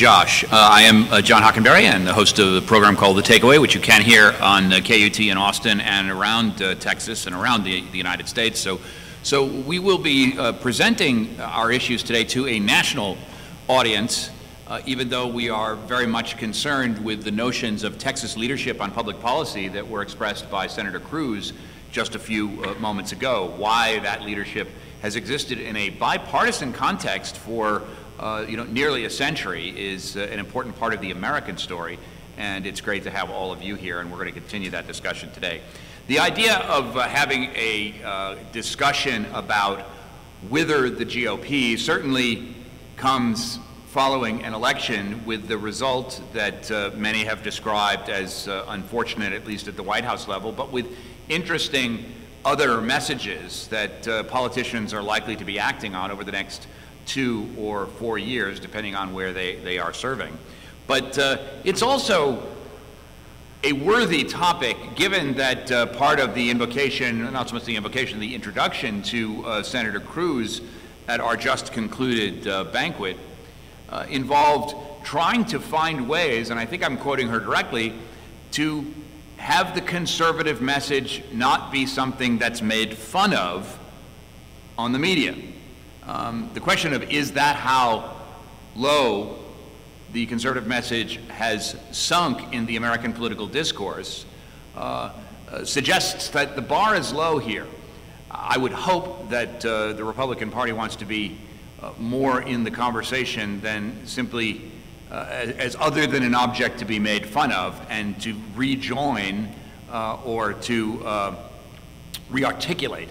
Josh. I am John Hockenberry and the host of the program called The Takeaway, which you can hear on KUT in Austin and around Texas and around the United States. So we will be presenting our issues today to a national audience, even though we are very much concerned with the notions of Texas leadership on public policy that were expressed by Senator Cruz just a few moments ago. Why that leadership has existed in a bipartisan context for nearly a century is an important part of the American story, and it's great to have all of you here, and we're going to continue that discussion today. The idea of having a discussion about whether the GOP certainly comes following an election with the result that many have described as unfortunate, at least at the White House level, but with interesting other messages that politicians are likely to be acting on over the next 2 or 4 years, depending on where they are serving. But it's also a worthy topic, given that part of the invocation, not so much the invocation, the introduction to Senator Cruz at our just concluded banquet involved trying to find ways, and I think I'm quoting her directly, to have the conservative message not be something that's made fun of on the media. The question of is that how low the conservative message has sunk in the American political discourse suggests that the bar is low here. I would hope that the Republican Party wants to be more in the conversation than simply as other than an object to be made fun of, and to rejoin or to re-articulate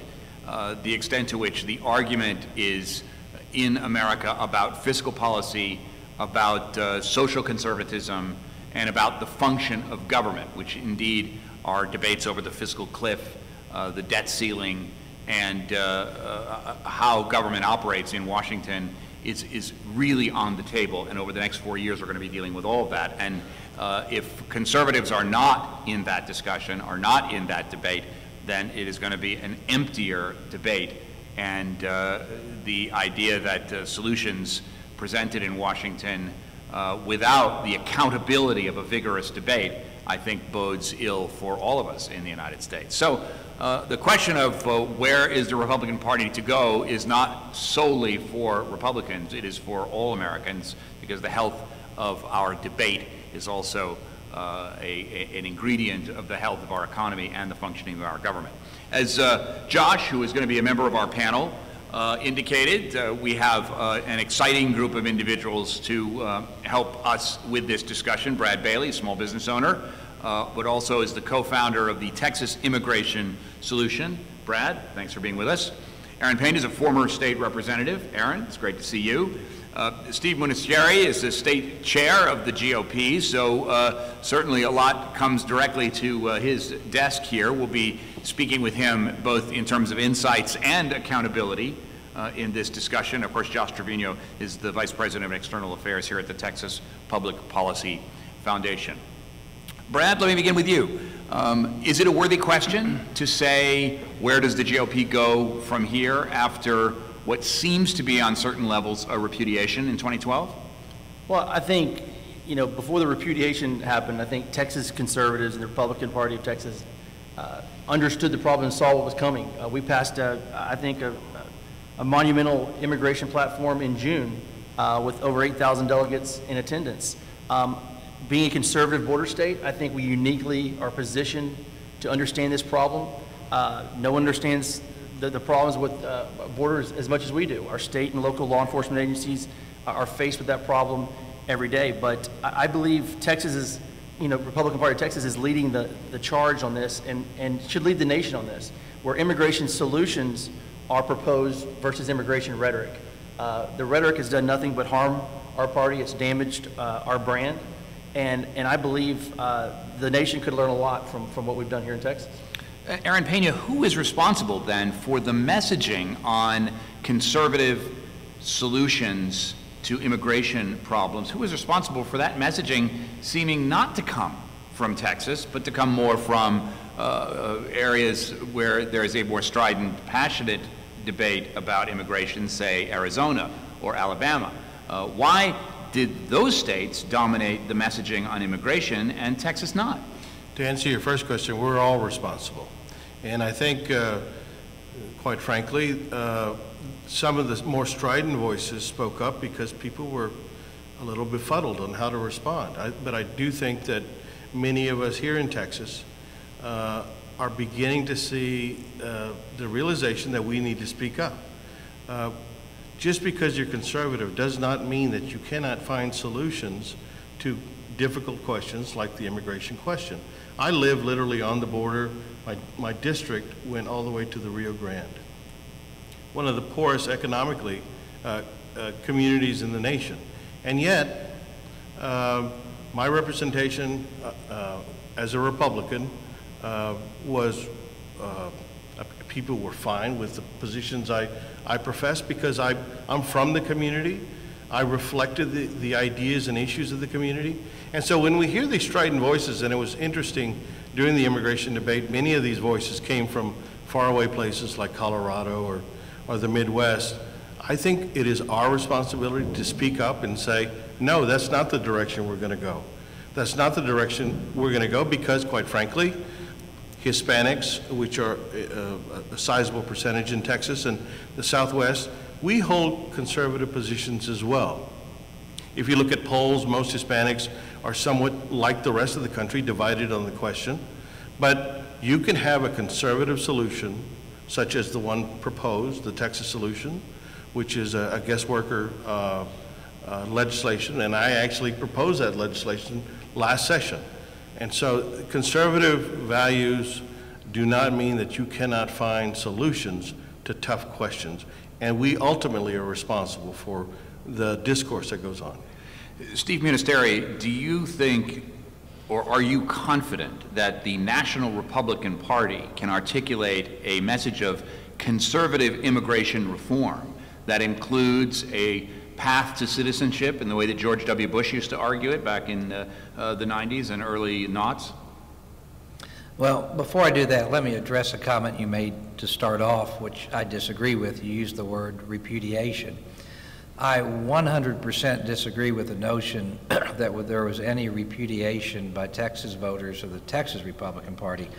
the extent to which the argument is in America about fiscal policy, about social conservatism, and about the function of government, which indeed are debates over the fiscal cliff, the debt ceiling, and how government operates in Washington is really on the table. And over the next 4 years, we're going to be dealing with all of that. And if conservatives are not in that discussion, are not in that debate, then it is going to be an emptier debate. And the idea that solutions presented in Washington without the accountability of a vigorous debate, I think bodes ill for all of us in the United States. So the question of where is the Republican Party to go is not solely for Republicans, it is for all Americans, because the health of our debate is also an ingredient of the health of our economy and the functioning of our government. As Josh, who is going to be a member of our panel, indicated, we have an exciting group of individuals to help us with this discussion. Brad Bailey, a small business owner, but also is the co-founder of the Texas Immigration Solution. Brad, thanks for being with us. Aaron Payne is a former state representative. Aaron, it's great to see you. Steve Municieri is the state chair of the GOP, so certainly a lot comes directly to his desk here. We'll be speaking with him both in terms of insights and accountability in this discussion. Of course, Josh Trevino is the Vice President of External Affairs here at the Texas Public Policy Foundation. Brad, let me begin with you. Is it a worthy question to say, where does the GOP go from here after what seems to be on certain levels a repudiation in 2012? Well, I think, before the repudiation happened, I think Texas conservatives and the Republican Party of Texas understood the problem and saw what was coming. We passed, I think, a monumental immigration platform in June with over 8,000 delegates in attendance. Being a conservative border state, I think we uniquely are positioned to understand this problem. No one understands the problems with borders as much as we do. Our state and local law enforcement agencies are faced with that problem every day. But I believe Texas is, Republican Party of Texas is leading the charge on this and should lead the nation on this, where immigration solutions are proposed versus immigration rhetoric. The rhetoric has done nothing but harm our party. It's damaged our brand. And I believe the nation could learn a lot from what we've done here in Texas. Aaron Pena, who is responsible then for the messaging on conservative solutions to immigration problems? Who is responsible for that messaging seeming not to come from Texas, but to come more from areas where there is a more strident, passionate debate about immigration, say Arizona or Alabama? Why did those states dominate the messaging on immigration and Texas not? To answer your first question, we're all responsible. And I think, quite frankly, some of the more strident voices spoke up because people were a little befuddled on how to respond. But I do think that many of us here in Texas are beginning to see the realization that we need to speak up. Just because you're conservative does not mean that you cannot find solutions to difficult questions like the immigration question. I live literally on the border. My district went all the way to the Rio Grande, one of the poorest economically communities in the nation. And yet, my representation as a Republican was, people were fine with the positions I profess because I'm from the community. I reflected the ideas and issues of the community. And so when we hear these strident voices, and it was interesting during the immigration debate, many of these voices came from faraway places like Colorado or the Midwest. I think it is our responsibility to speak up and say, no, that's not the direction we're going to go. That's not the direction we're going to go because, quite frankly, Hispanics, which are a sizable percentage in Texas and the Southwest, we hold conservative positions as well. If you look at polls, most Hispanics are somewhat like the rest of the country, divided on the question. But you can have a conservative solution, such as the one proposed, the Texas solution, which is a guest worker legislation, and I actually proposed that legislation last session. And so conservative values do not mean that you cannot find solutions to tough questions. And we ultimately are responsible for the discourse that goes on. Steve Ministeri, do you think, or are you confident that the National Republican Party can articulate a message of conservative immigration reform that includes a path to citizenship in the way that George W. Bush used to argue it back in the 90s and early noughts? Well, before I do that, let me address a comment you made to start off, which I disagree with. You used the word repudiation. I 100% disagree with the notion that there was any repudiation by Texas voters of the Texas Republican Party.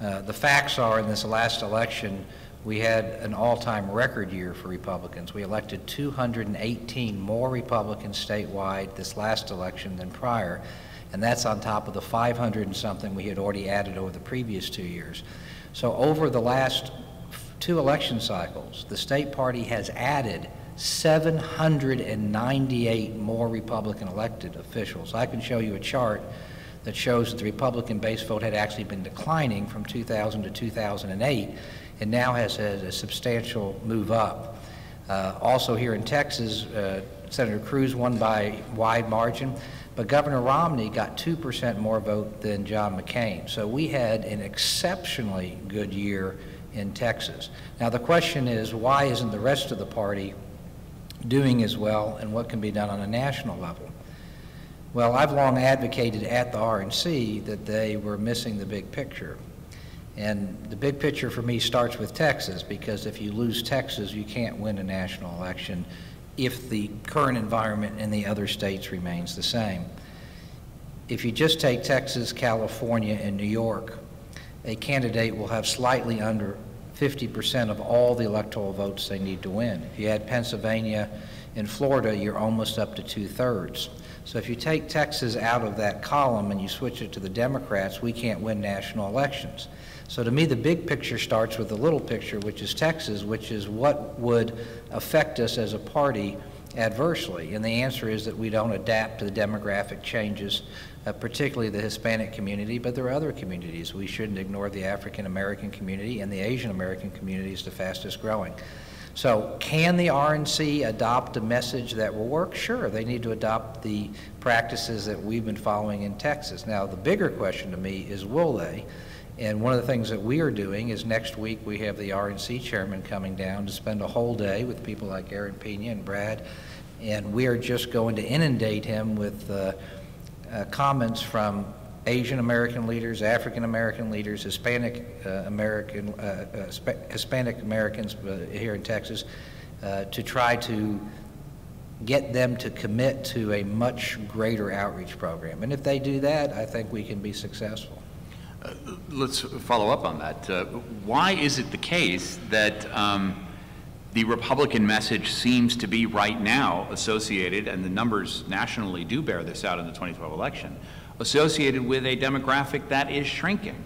The facts are, in this last election, we had an all-time record year for Republicans. We elected 218 more Republicans statewide this last election than prior, and that's on top of the 500 and something we had already added over the previous 2 years. So over the last 2 election cycles, the state party has added 798 more Republican elected officials. I can show you a chart that shows that the Republican base vote had actually been declining from 2000 to 2008, and now has a substantial move up. Also here in Texas, Senator Cruz won by wide margin, but Governor Romney got 2% more vote than John McCain. So we had an exceptionally good year in Texas. Now the question is, why isn't the rest of the party doing as well, and what can be done on a national level? Well, I've long advocated at the RNC that they were missing the big picture. And the big picture for me starts with Texas, because if you lose Texas, you can't win a national election if the current environment in the other states remains the same. If you just take Texas, California, and New York, a candidate will have slightly under 50% of all the electoral votes they need to win. If you add Pennsylvania and Florida, you're almost up to 2/3. So if you take Texas out of that column and you switch it to the Democrats, we can't win national elections. So to me, the big picture starts with the little picture, which is Texas, which is what would affect us as a party adversely. And the answer is that we don't adapt to the demographic changes, particularly the Hispanic community, but there are other communities. We shouldn't ignore the African American community, and the Asian American community is the fastest growing. So can the RNC adopt a message that will work? Sure, they need to adopt the practices that we've been following in Texas. Now, the bigger question to me is, will they? And one of the things that we are doing is next week we have the RNC chairman coming down to spend a whole day with people like Aaron Pena and Brad, and we are just going to inundate him with comments from Asian American leaders, African American leaders, Hispanic Americans here in Texas, to try to get them to commit to a much greater outreach program. And if they do that, I think we can be successful. Let's follow up on that. Why is it the case that the Republican message seems to be right now associated, and the numbers nationally do bear this out in the 2012 election, associated with a demographic that is shrinking,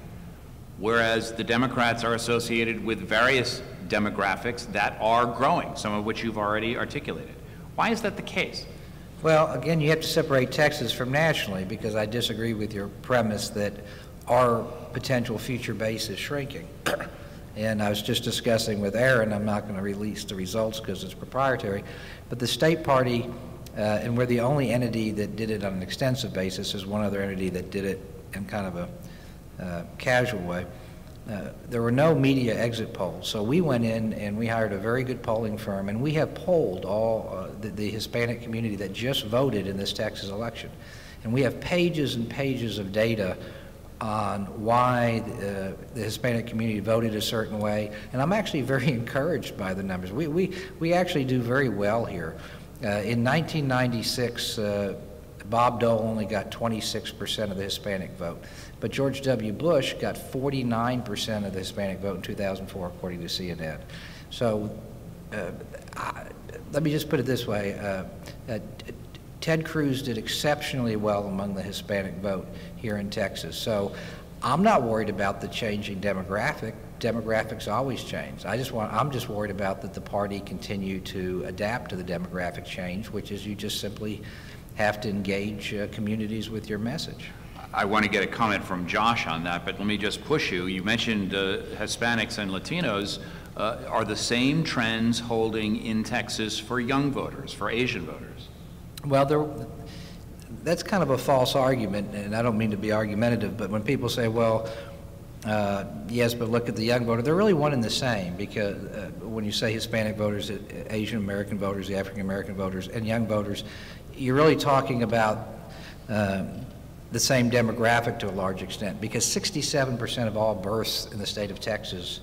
whereas the Democrats are associated with various demographics that are growing, some of which you've already articulated? Why is that the case? Well, again, you have to separate Texas from nationally, because I disagree with your premise that our potential future base is shrinking. And I was just discussing with Aaron, I'm not going to release the results because it's proprietary, but the state party, and we're the only entity that did it on an extensive basis. There's one other entity that did it in kind of a casual way. There were no media exit polls, so we went in and we hired a very good polling firm, and we have polled all the Hispanic community that just voted in this Texas election. And we have pages and pages of data on why the Hispanic community voted a certain way, and I'm actually very encouraged by the numbers. We actually do very well here. In 1996, Bob Dole only got 26% of the Hispanic vote, but George W. Bush got 49% of the Hispanic vote in 2004, according to CNN. So let me just put it this way. Ted Cruz did exceptionally well among the Hispanic vote here in Texas. So I'm not worried about the changing demographic. Demographics always change. I'm just worried about that the party continue to adapt to the demographic change, which is you just simply have to engage communities with your message. I want to get a comment from Josh on that, but let me just push you. You mentioned Hispanics and Latinos. Are the same trends holding in Texas for young voters, for Asian voters? Well, that's kind of a false argument, and I don't mean to be argumentative, but when people say, well, yes, but look at the young voter, they're really one and the same, because when you say Hispanic voters, Asian American voters, the African American voters, and young voters, you're really talking about the same demographic to a large extent, because 67% of all births in the state of Texas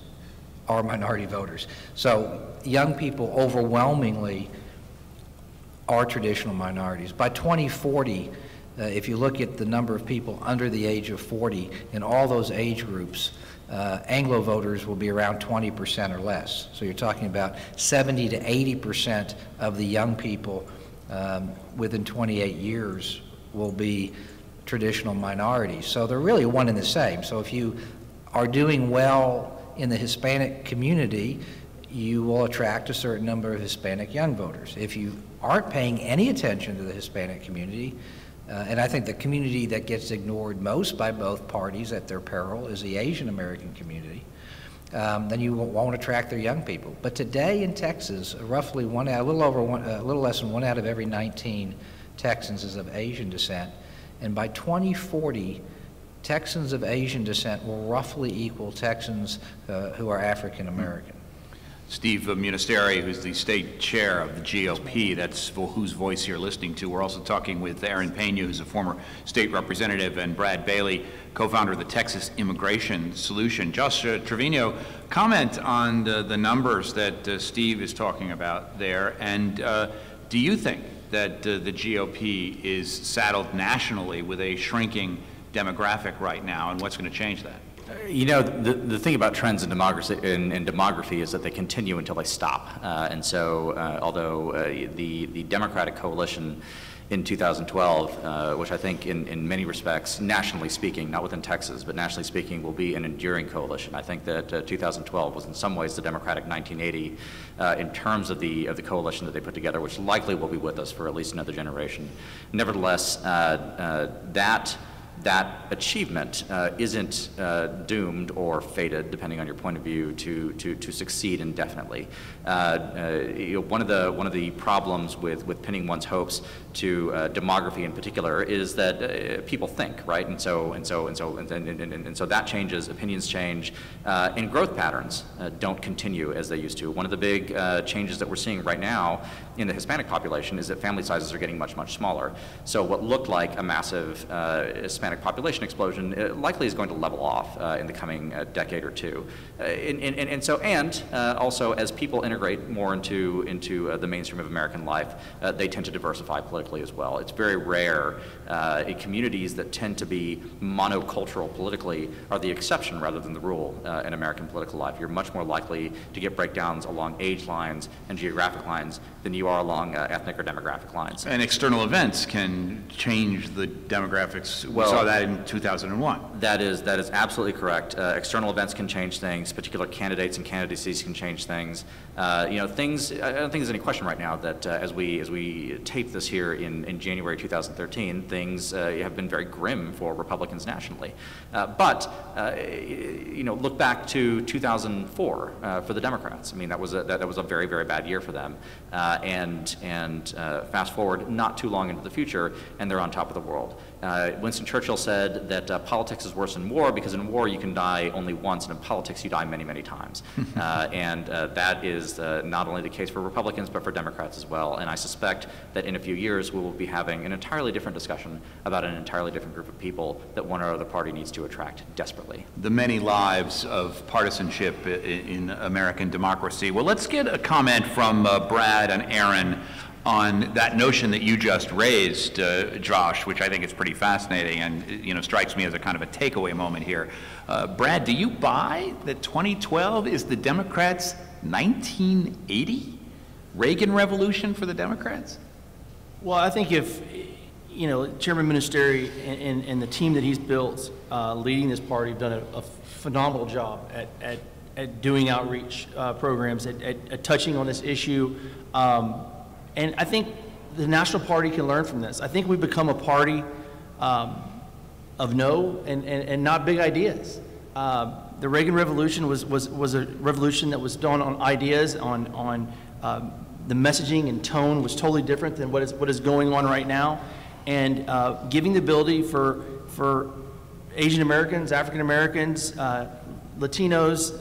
are minority voters. So young people overwhelmingly are traditional minorities. By 2040, if you look at the number of people under the age of 40 in all those age groups, Anglo voters will be around 20% or less. So you're talking about 70 to 80% of the young people within 28 years will be traditional minorities. So they're really one and the same. So if you are doing well in the Hispanic community, you will attract a certain number of Hispanic young voters. If you aren't paying any attention to the Hispanic community, and I think the community that gets ignored most by both parties at their peril is the Asian American community, then you won't attract their young people. But today in Texas, roughly a little less than 1 out of every 19 Texans is of Asian descent, and by 2040, Texans of Asian descent will roughly equal Texans who are African American. Steve Munisteri, who's the state chair of the GOP, that's whose voice you're listening to. We're also talking with Aaron Pena, who's a former state representative, and Brad Bailey, co-founder of the Texas Immigration Solution. Josh Trevino, comment on the numbers that Steve is talking about there, and do you think that the GOP is saddled nationally with a shrinking demographic right now, and what's going to change that? You know, the thing about trends in demography is that they continue until they stop. And so, although the Democratic coalition in 2012, which I think in many respects, nationally speaking, not within Texas, but nationally speaking, will be an enduring coalition. I think that 2012 was in some ways the Democratic 1980 in terms of the coalition that they put together, which likely will be with us for at least another generation. Nevertheless, that achievement isn't doomed or fated, depending on your point of view, to succeed indefinitely. One of the problems with pinning one's hopes to demography in particular is that people think, right? And so that changes, opinions change, and growth patterns don't continue as they used to. One of the big changes that we're seeing right now in the Hispanic population is that family sizes are getting much, much smaller. So what looked like a massive Hispanic Hispanic population explosion likely is going to level off in the coming decade or two. And also, as people integrate more into the mainstream of American life, they tend to diversify politically as well. It's very rare. Communities that tend to be monocultural politically are the exception rather than the rule in American political life. You're much more likely to get breakdowns along age lines and geographic lines than you are along ethnic or demographic lines. And external events can change the demographics. We saw that in 2001. That is absolutely correct. External events can change things. Particular candidates and candidacies can change things. Things. I don't think there's any question right now that as we tape this here in January 2013, things have been very grim for Republicans nationally. But look back to 2004 for the Democrats. I mean, that was a very, very bad year for them. And fast forward not too long into the future, and they're on top of the world. Winston Churchill said that politics is worse in war because in war you can die only once, and in politics you die many, many times. And that is not only the case for Republicans, but for Democrats as well. And I suspect that in a few years we will be having an entirely different discussion about an entirely different group of people that one or other party needs to attract desperately. The many lives of partisanship in American democracy. Well, let's get a comment from Brad and Aaron on that notion that you just raised, Josh, which I think is pretty fascinating and strikes me as a kind of a takeaway moment here. Brad, do you buy that 2012 is the Democrats' 1980 Reagan Revolution for the Democrats? Well, I think if Chairman Ministeri and the team that he's built leading this party have done a phenomenal job at doing outreach programs, at touching on this issue. And I think the National Party can learn from this. I think we've become a party of no and not big ideas. The Reagan Revolution was a revolution that was done on ideas, on the messaging and tone was totally different than what is going on right now. And giving the ability for Asian Americans, African Americans, Latinos,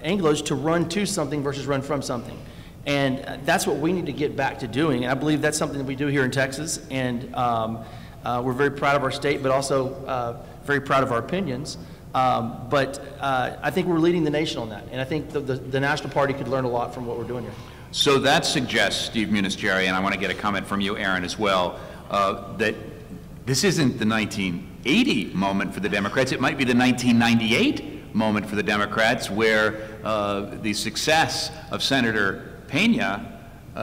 Anglos to run to something versus run from something. And that's what we need to get back to doing. And I believe that's something that we do here in Texas. And we're very proud of our state, but also very proud of our opinions. But I think we're leading the nation on that. And I think the National Party could learn a lot from what we're doing here. So that suggests, Steve Munisteri, and I want to get a comment from you, Aaron, as well, that this isn't the 1980 moment for the Democrats. It might be the 1998 moment for the Democrats, where the success of Senator Pena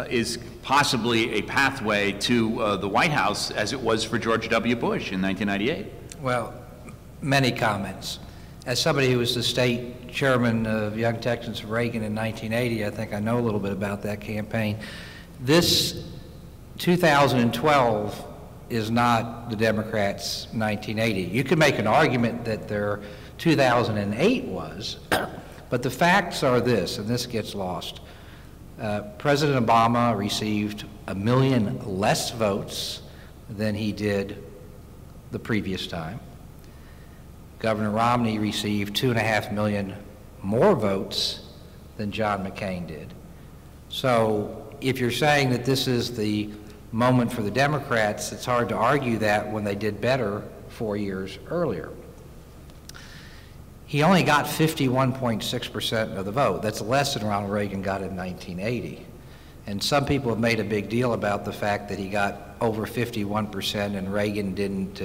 is possibly a pathway to the White House, as it was for George W. Bush in 1998. Well, many comments. As somebody who was the state chairman of Young Texans of Reagan in 1980, I think I know a little bit about that campaign. This 2012 is not the Democrats' 1980. You could make an argument that their 2008 was, but the facts are this, and this gets lost. President Obama received 1 million less votes than he did the previous time. Governor Romney received 2.5 million more votes than John McCain did. So if you're saying that this is the moment for the Democrats, it's hard to argue that when they did better 4 years earlier. He only got 51.6% of the vote. That's less than Ronald Reagan got in 1980. And some people have made a big deal about the fact that he got over 51% and Reagan didn't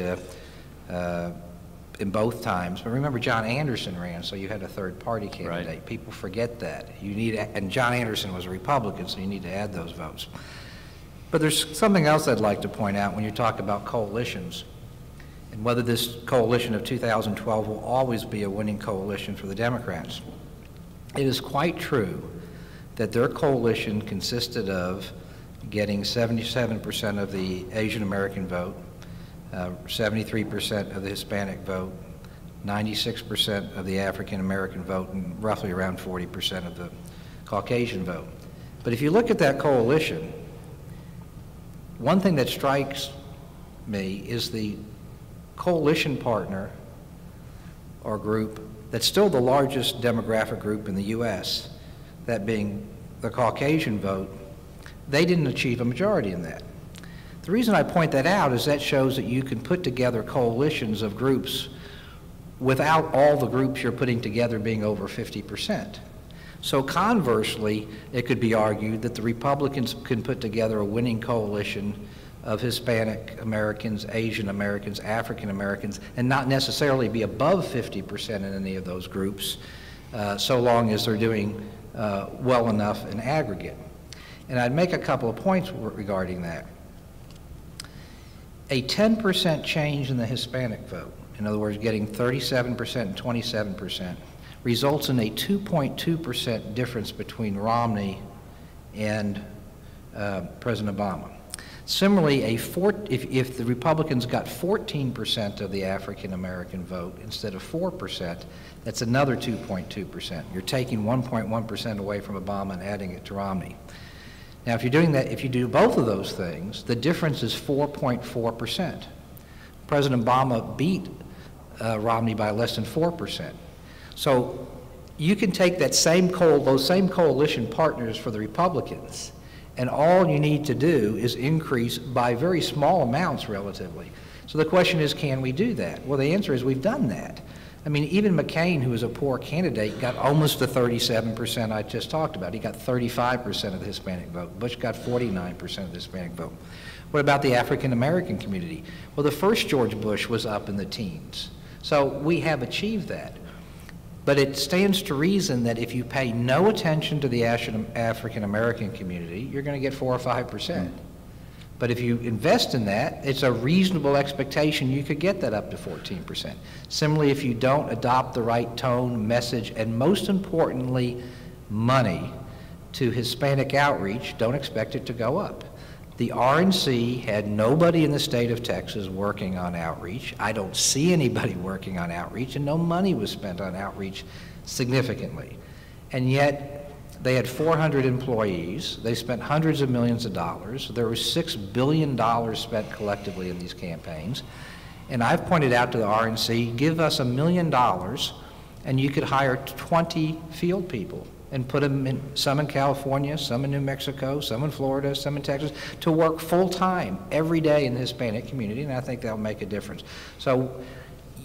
in both times. But remember, John Anderson ran, so you had a third-party candidate. Right. People forget that. And John Anderson was a Republican, so you need to add those votes. But there's something else I'd like to point out when you talk about coalitions, and whether this coalition of 2012 will always be a winning coalition for the Democrats. It is quite true that their coalition consisted of getting 77% of the Asian American vote, 73% of the Hispanic vote, 96% of the African American vote, and roughly around 40% of the Caucasian vote. But if you look at that coalition, one thing that strikes me is the coalition partner or group that's still the largest demographic group in the U.S., that being the Caucasian vote. They didn't achieve a majority in that. The reason I point that out is that shows that you can put together coalitions of groups without all the groups you're putting together being over 50%. So conversely, it could be argued that the Republicans can put together a winning coalition of Hispanic Americans, Asian Americans, African Americans, and not necessarily be above 50% in any of those groups, so long as they're doing well enough in aggregate. And I'd make a couple of points regarding that. A 10% change in the Hispanic vote, in other words, getting 37% and 27%, results in a 2.2% difference between Romney and President Obama. Similarly, if the Republicans got 14% of the African-American vote instead of 4%, that's another 2.2%. You're taking 1.1% away from Obama and adding it to Romney. Now, if you're doing that, if you do both of those things, the difference is 4.4%. President Obama beat Romney by less than 4%. So you can take that those same coalition partners for the Republicans, and all you need to do is increase by very small amounts relatively. So the question is, can we do that? Well, the answer is we've done that. I mean, even McCain, who was a poor candidate, got almost the 37% I just talked about. He got 35% of the Hispanic vote. Bush got 49% of the Hispanic vote. What about the African-American community? Well, the first George Bush was up in the teens. So we have achieved that. But it stands to reason that if you pay no attention to the African-American community, you're going to get 4 or 5%. But if you invest in that, it's a reasonable expectation you could get that up to 14%. Similarly, if you don't adopt the right tone, message, and most importantly, money to Hispanic outreach, don't expect it to go up. The RNC had nobody in the state of Texas working on outreach. I don't see anybody working on outreach, and no money was spent on outreach significantly. And yet, they had 400 employees. They spent hundreds of millions of dollars. There was $6 billion spent collectively in these campaigns. And I've pointed out to the RNC, give us $1 million, and you could hire 20 field people and put them in, some in California, some in New Mexico, some in Florida, some in Texas, to work full-time every day in the Hispanic community, and I think that'll make a difference. So,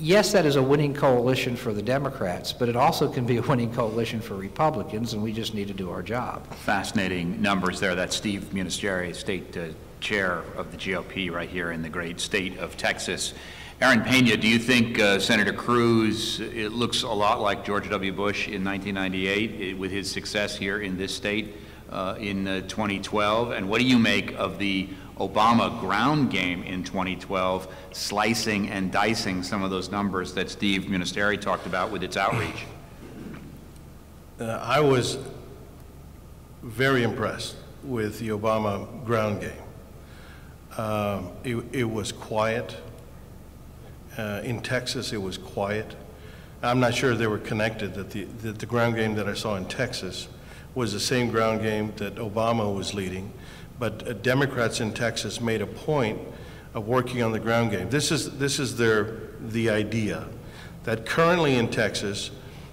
yes, that is a winning coalition for the Democrats, but it also can be a winning coalition for Republicans, and we just need to do our job. Fascinating numbers there. That's Steve Munisteri, state chair of the GOP right here in the great state of Texas. Aaron Pena, do you think Senator Cruz, it looks a lot like George W. Bush in 1998 with his success here in this state in 2012? And what do you make of the Obama ground game in 2012, slicing and dicing some of those numbers that Steve Munisteri talked about with its outreach? I was very impressed with the Obama ground game. It was quiet. In Texas, it was quiet. I'm not sure they were connected, that the ground game that I saw in Texas was the same ground game that Obama was leading. But Democrats in Texas made a point of working on the ground game. This is the idea that currently in Texas,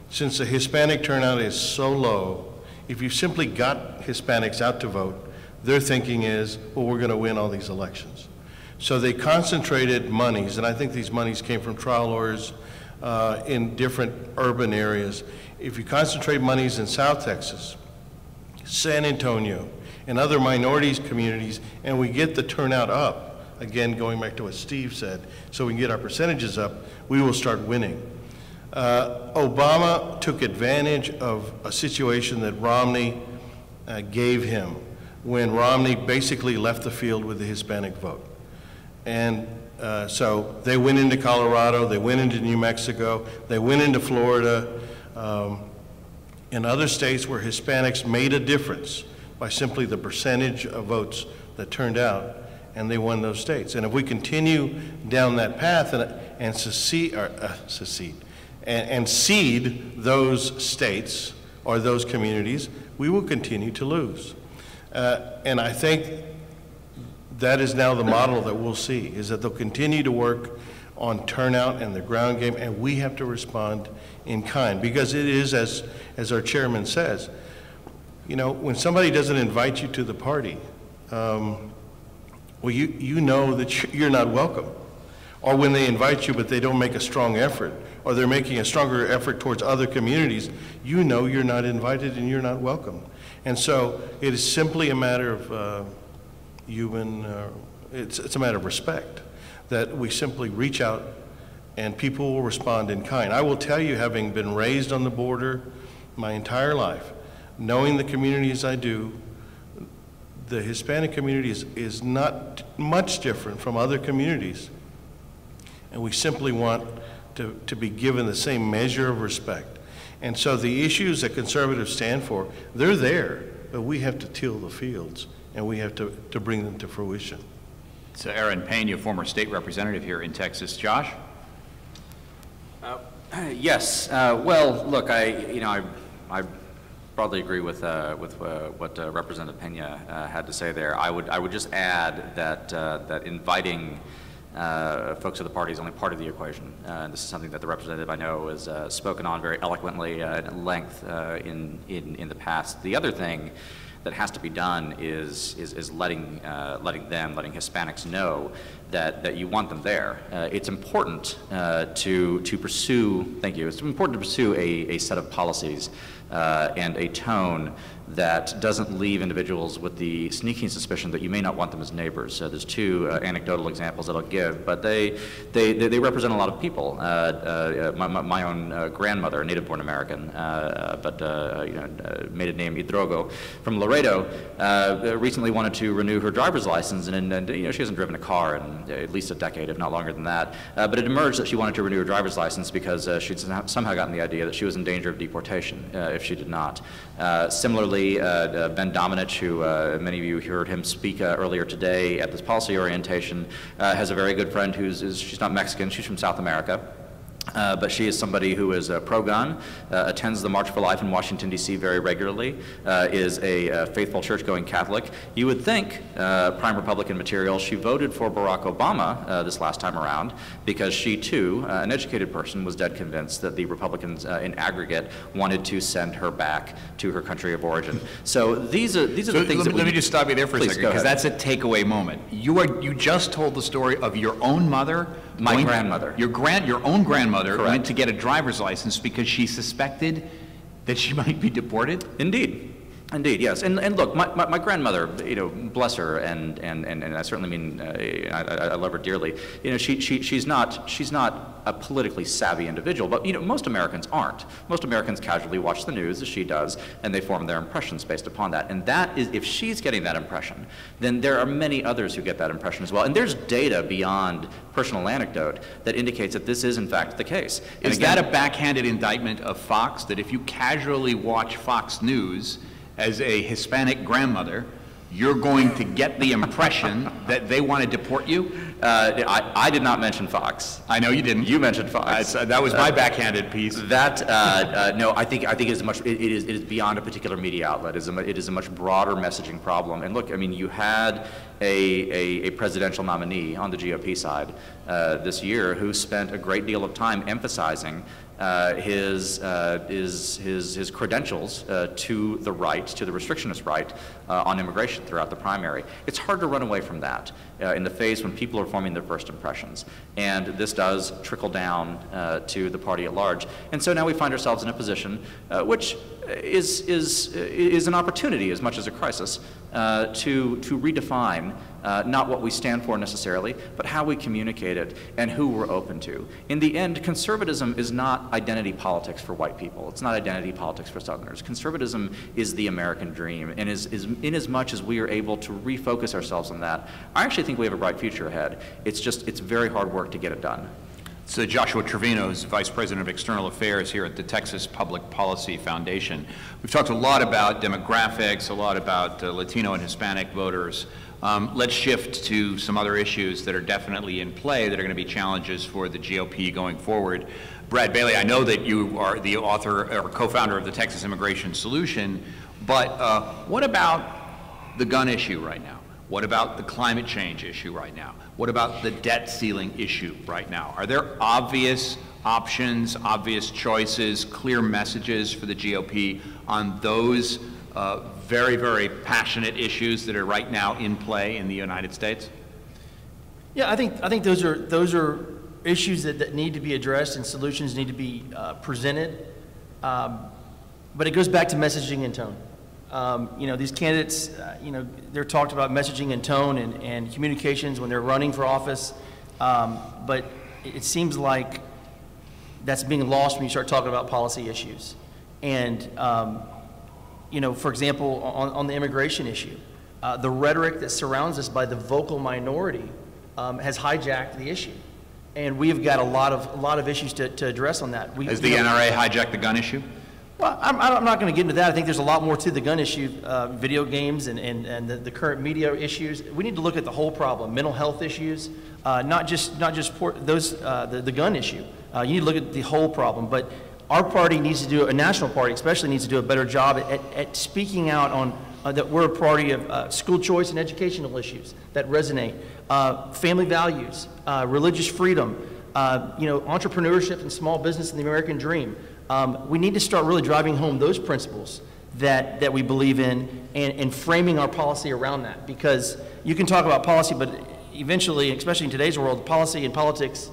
since the Hispanic turnout is so low, if you simply got Hispanics out to vote, their thinking is, well, we're going to win all these elections. So they concentrated monies, and I think these monies came from trial lawyers in different urban areas. If you concentrate monies in South Texas, San Antonio, and other minorities communities, and we get the turnout up, again, going back to what Steve said, so we can get our percentages up, we will start winning. Obama took advantage of a situation that Romney gave him when Romney basically left the field with the Hispanic vote. And so they went into Colorado, they went into New Mexico, they went into Florida, and other states where Hispanics made a difference by simply the percentage of votes that turned out, and they won those states. And if we continue down that path and cede those states or those communities, we will continue to lose. And I think that is now the model that we'll see, is that they'll continue to work on turnout and the ground game, and we have to respond in kind. Because it is, as our chairman says, you know, when somebody doesn't invite you to the party, well, you know that you're not welcome. Or when they invite you but they don't make a strong effort, or they're making a stronger effort towards other communities, you know you're not invited and you're not welcome. And so it is simply a matter of it's a matter of respect, that we simply reach out and people will respond in kind. I will tell you, having been raised on the border my entire life, knowing the communities I do, the Hispanic community is not much different from other communities. And we simply want to be given the same measure of respect. And so the issues that conservatives stand for, they're there, but we have to till the fields, and we have to bring them to fruition. So Aaron Pena, former state representative here in Texas. Josh? Yes. Well, look, I broadly agree with what Representative Pena had to say there. I would just add that inviting folks of the party is only part of the equation. This is something that the representative I know has spoken on very eloquently at length in the past. The other thing that has to be done is letting Hispanics know that you want them there. It's important to pursue. Thank you. It's important to pursue a set of policies and a tone that doesn't leave individuals with the sneaking suspicion that you may not want them as neighbors. There's two anecdotal examples that I'll give, but they represent a lot of people. My own grandmother, a native-born American, but maiden name Hidrogo, from Laredo, recently wanted to renew her driver's license, and she hasn't driven a car in at least a decade, if not longer than that. But it emerged that she wanted to renew her driver's license because she'd somehow gotten the idea that she was in danger of deportation if she did not. Similarly, Ben Domenech, who many of you heard him speak earlier today at this policy orientation, has a very good friend she's not Mexican, she's from South America. But she is somebody who is pro-gun, attends the March for Life in Washington, D.C. very regularly, is a faithful church-going Catholic. You would think, prime Republican material, she voted for Barack Obama this last time around because she, too, an educated person, was dead convinced that the Republicans in aggregate wanted to send her back to her country of origin. So these are the things Let me just stop you there for a second, because that's a takeaway moment. You just told the story of your own mother. My grandmother. Your own grandmother Correct. went to get a driver's license because she suspected that she might be deported? Indeed. Indeed, yes. And look, my grandmother, bless her, and I certainly mean, I love her dearly. She's not a politically savvy individual, but most Americans aren't. Most Americans casually watch the news, as she does, and they form their impressions based upon that. And that is, if she's getting that impression, then there are many others who get that impression as well. And there's data beyond personal anecdote that indicates that this is in fact the case. And is that a backhanded indictment of Fox, that if you casually watch Fox News as a Hispanic grandmother, you're going to get the impression that they want to deport you? I did not mention Fox. I know you didn't. You mentioned Fox. That was my backhanded piece. No, I think it is beyond a particular media outlet. It is a much broader messaging problem. And look, I mean, you had a presidential nominee on the GOP side this year who spent a great deal of time emphasizing his credentials to the right, to the restrictionist right on immigration throughout the primary. It's hard to run away from that in the phase when people are forming their first impressions. And this does trickle down to the party at large. And so now we find ourselves in a position which is an opportunity as much as a crisis to redefine not what we stand for necessarily, but how we communicate it and who we're open to. In the end, conservatism is not identity politics for white people. It's not identity politics for Southerners. Conservatism is the American dream, and is in as much as we are able to refocus ourselves on that, I actually think we have a bright future ahead. It's very hard work to get it done. So Joshua Trevino is Vice President of External Affairs here at the Texas Public Policy Foundation. We've talked a lot about demographics, a lot about Latino and Hispanic voters. Let's shift to some other issues that are definitely in play that are going to be challenges for the GOP going forward. Brad Bailey, I know that you are the author or co-founder of the Texas Immigration Solution, but what about the gun issue right now? What about the climate change issue right now? What about the debt ceiling issue right now? Are there obvious options, obvious choices, clear messages for the GOP on those very, very passionate issues that are right now in play in the United States? Yeah, I think those are issues that need to be addressed and solutions need to be presented. But it goes back to messaging and tone. You know, these candidates, you know, they're talked about messaging and tone and communications when they're running for office. But it seems like that's being lost when you start talking about policy issues. And, you know, for example, on the immigration issue, the rhetoric that surrounds us by the vocal minority has hijacked the issue. And we've got a lot of issues to address on that. Has the NRA hijacked the gun issue? Well, I'm not going to get into that. I think there's a lot more to the gun issue, video games and the current media issues. We need to look at the whole problem, mental health issues, not just the gun issue. You need to look at the whole problem. But our party needs to do, a national party especially, needs to do a better job at speaking out on that we're a party of school choice and educational issues that resonate, family values, religious freedom, you know, entrepreneurship and small business and the American dream. We need to start really driving home those principles that we believe in and framing our policy around that. Because you can talk about policy, but eventually, especially in today's world, policy and politics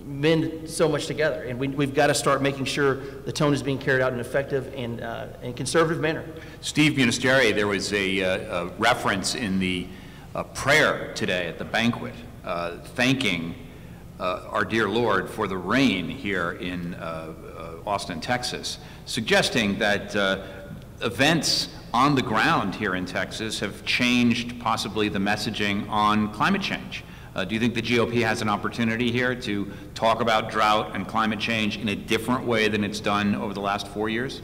mend so much together. And we've got to start making sure the tone is being carried out in an effective and conservative manner. Steve Munisteri, there was a reference in the prayer today at the banquet thanking our dear Lord for the rain here in Austin, Texas, suggesting that events on the ground here in Texas have changed possibly the messaging on climate change. Do you think the GOP has an opportunity here to talk about drought and climate change in a different way than it's done over the last 4 years?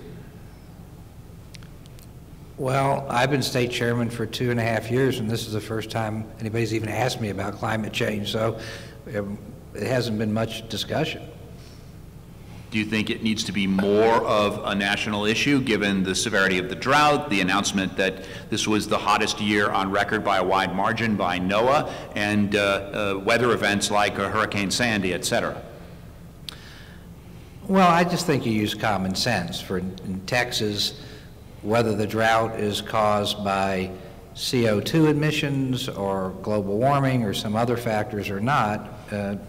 Well, I've been state chairman for 2.5 years, and this is the first time anybody's even asked me about climate change, so it hasn't been much discussion. Do you think it needs to be more of a national issue, given the severity of the drought, the announcement that this was the hottest year on record by a wide margin by NOAA, and weather events like Hurricane Sandy, et cetera? Well, I just think you use common sense. In Texas, whether the drought is caused by CO2 emissions or global warming or some other factors or not,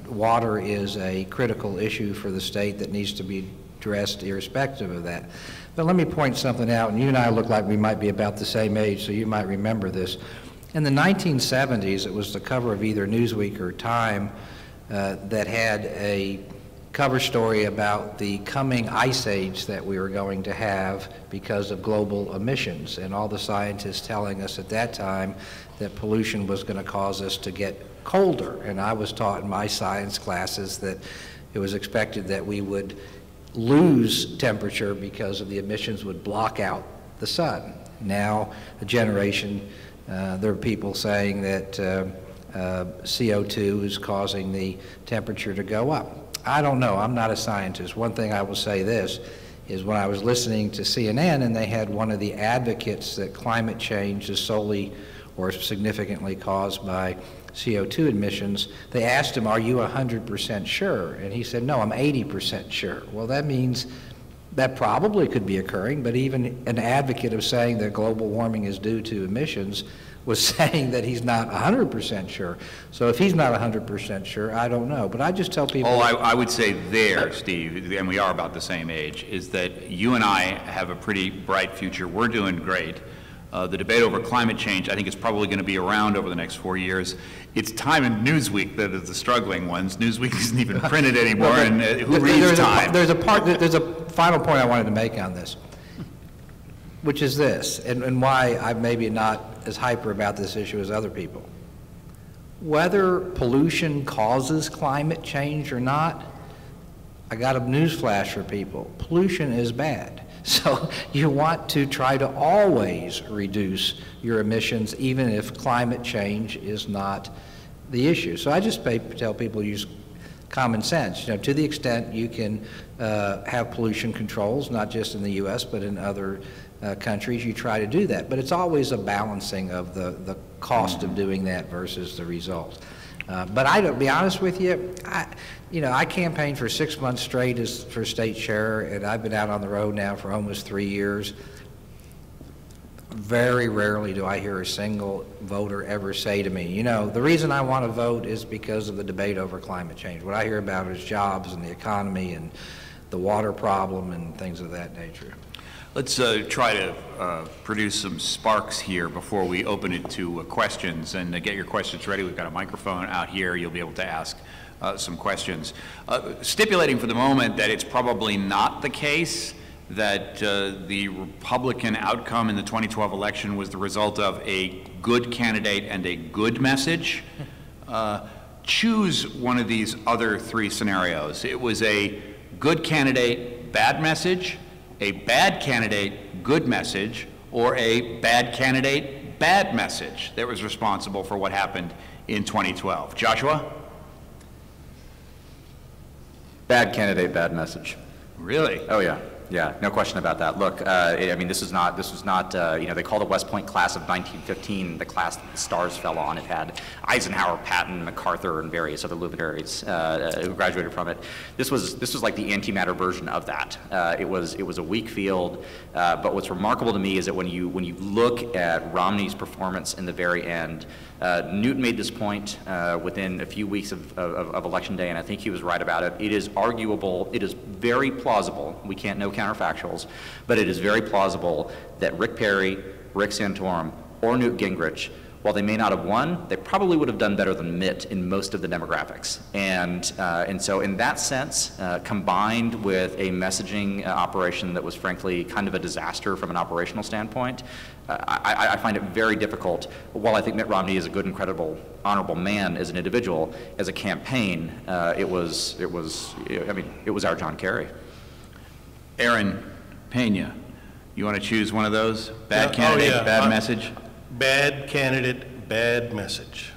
water is a critical issue for the state that needs to be addressed irrespective of that. But let me point something out, and you and I look like we might be about the same age, so you might remember this. In the 1970s, it was the cover of either Newsweek or Time that had a cover story about the coming ice age that we were going to have because of global emissions, and all the scientists telling us at that time that pollution was going to cause us to get colder. And I was taught in my science classes that it was expected that we would lose temperature because of the emissions would block out the sun. Now, a generation, there are people saying that CO2 is causing the temperature to go up. I don't know. I'm not a scientist. One thing I will say this is when I was listening to CNN and they had one of the advocates that climate change is solely or significantly caused by CO2 emissions, they asked him, are you 100% sure? And he said, no, I'm 80% sure. Well, that means that probably could be occurring, but even an advocate of saying that global warming is due to emissions was saying that he's not 100% sure. So if he's not 100% sure, I don't know. But I just tell people... Oh, I would say there, Steve, and we are about the same age, is that you and I have a pretty bright future. We're doing great. The debate over climate change, I think, is probably going to be around over the next 4 years. It's Time and Newsweek that is the struggling ones. Newsweek isn't even printed anymore, and who reads Time? There's a final point I wanted to make on this, which is this, and why I'm maybe not as hyper about this issue as other people. Whether pollution causes climate change or not, I got a news flash for people. Pollution is bad. So you want to try to always reduce your emissions, even if climate change is not the issue. So I just tell people use common sense. You know, to the extent you can have pollution controls, not just in the U.S., but in other countries, you try to do that. But it's always a balancing of the cost of doing that versus the results. But to be honest with you, I campaigned for 6 months straight for state chair, and I've been out on the road now for almost 3 years. Very rarely do I hear a single voter ever say to me, you know, the reason I want to vote is because of the debate over climate change. What I hear about is jobs and the economy and the water problem and things of that nature. Let's try to produce some sparks here before we open it to questions, and get your questions ready. We've got a microphone out here. You'll be able to ask some questions. Stipulating for the moment that it's probably not the case that the Republican outcome in the 2012 election was the result of a good candidate and a good message. Choose one of these other three scenarios. It was a good candidate, bad message, a bad candidate, good message, or a bad candidate, bad message that was responsible for what happened in 2012. Joshua? Bad candidate, bad message. Really? Oh, yeah. Yeah, no question about that. Look, I mean, this was not, you know, they call the West Point class of 1915 the class that the stars fell on. It had Eisenhower, Patton, MacArthur, and various other luminaries who graduated from it. This was like the antimatter version of that. It was a weak field, but what's remarkable to me is that when you look at Romney's performance in the very end, Newton made this point within a few weeks of Election Day, and I think he was right about it. It is arguable, it is very plausible, we can't know counterfactuals, but it is very plausible that Rick Perry, Rick Santorum, or Newt Gingrich, while they may not have won, they probably would have done better than Mitt in most of the demographics. And so in that sense, combined with a messaging operation that was frankly kind of a disaster from an operational standpoint, I find it very difficult. While I think Mitt Romney is a good, incredible, honorable man as an individual, as a campaign, it was our John Kerry. Aaron Pena, you want to choose one of those? Bad candidate, bad message? Bad candidate, bad message.